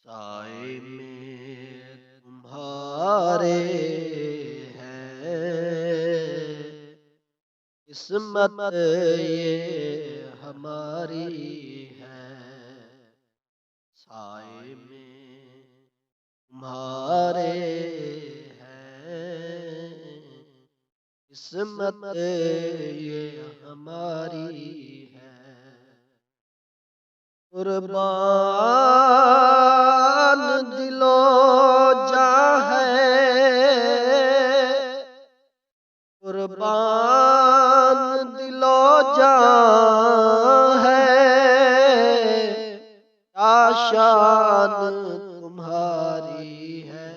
साए में तुम्हारे हैं, किस्मत ये हमारी है। साए में तुम्हारे हैं, किस्मत ये हमारी है। कुर्बान दिलो जा है, कुर्बान दिलो जा है, क्या शान तुम्हारी है।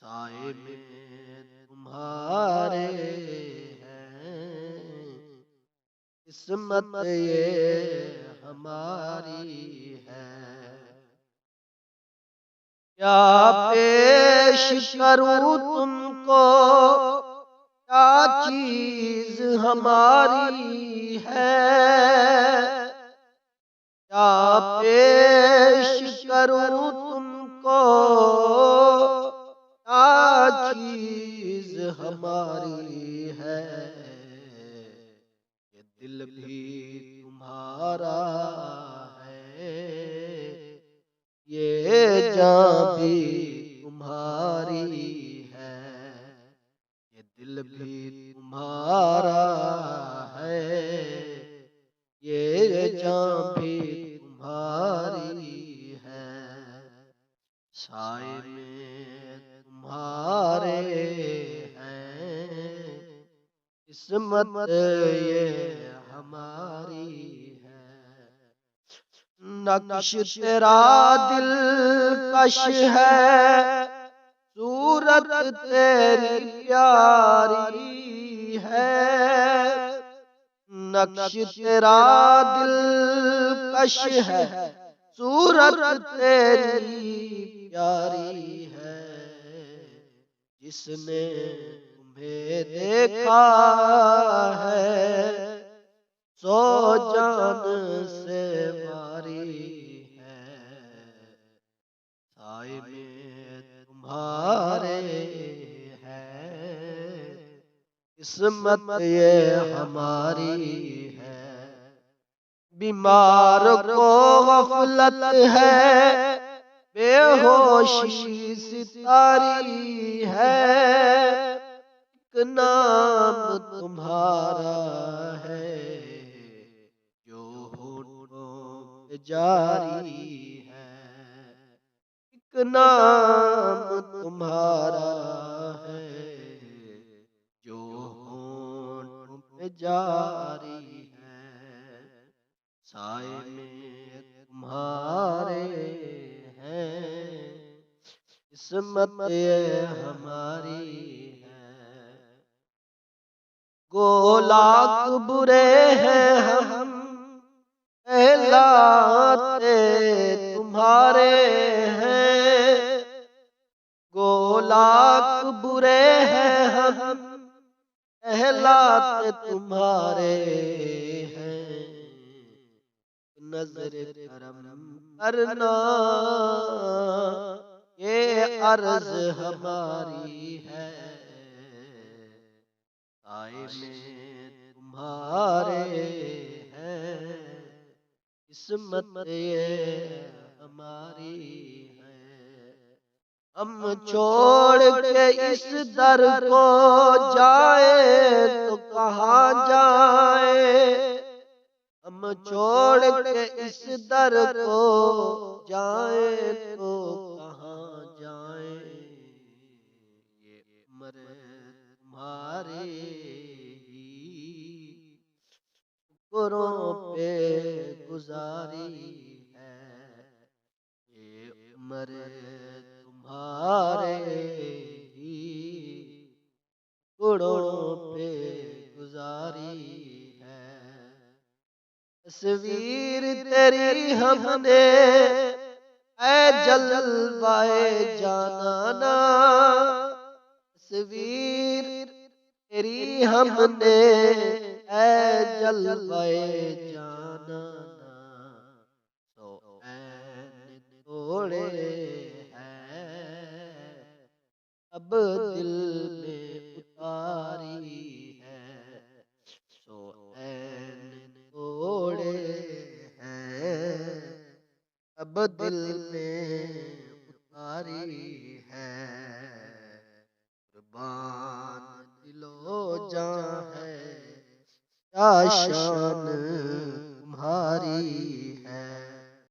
साए में तुम्हारे हैं, किस्मत ये हमारी है। क्या पेश करूं तुमको, क्या चीज हमारी है। क्या पेश करूं तुमको, क्या चीज हमारी है। ये दिल भी तुम्हारा है, ये जान भी तुम्हारी है। ये दिल भी तुम्हारा है, ये जान भी तुम्हारी है। साए में तुम्हारे हैं, किस्मत ये हमारी है। नक्श तेरा दिलकश है, सूरत तेरी प्यारी है। नक्श तेरा दिलकश है, सूरत तेरी प्यारी है। जिसने तुम्हें देखा है, सो जान से मारी है। साए में तुम्हारे हैं, किस्मत ये हमारी है। बीमार को गफलत है, बेहोशी सितारी है। एक नाम तुम्हारा है, जो होठों पे जारी है। एक नाम तुम्हारा है, जो होठों पे जारी है। साए में तुम्हारे हैं, किस्मत ये हमारी है। गोलाक बुरे हैं हम, कहलाते तुम्हारे हैं। गोलाक बुरे हैं हम, कहलाते तुम्हारे हैं। नजर करम करना, ये अर्ज हमारी है। साए में तुम्हारे हैं, किस्मत ये हमारी है। हम छोड़ के इस दर को जाए तो कहाँ जाए। हम छोड़ के इस दर को जाए तो कहाँ जाए। ये उम्र तुम्हारे ही टुकड़ों पे गुजारी है। ये उम्र तुम्हारे ही टुकड़ों पे गुजारी है। तस्वीर तेरी हमने ऐ जलवाए जाना, तस्वीर तेरी हमने ऐ जलवाए जाना। तो ऐ तोड़े हैं, अब दिल में उतारी है, सो ऐन तोड़े हैं, अब दिल में उतारी है। कुर्बान दिलो जान है, क्या शान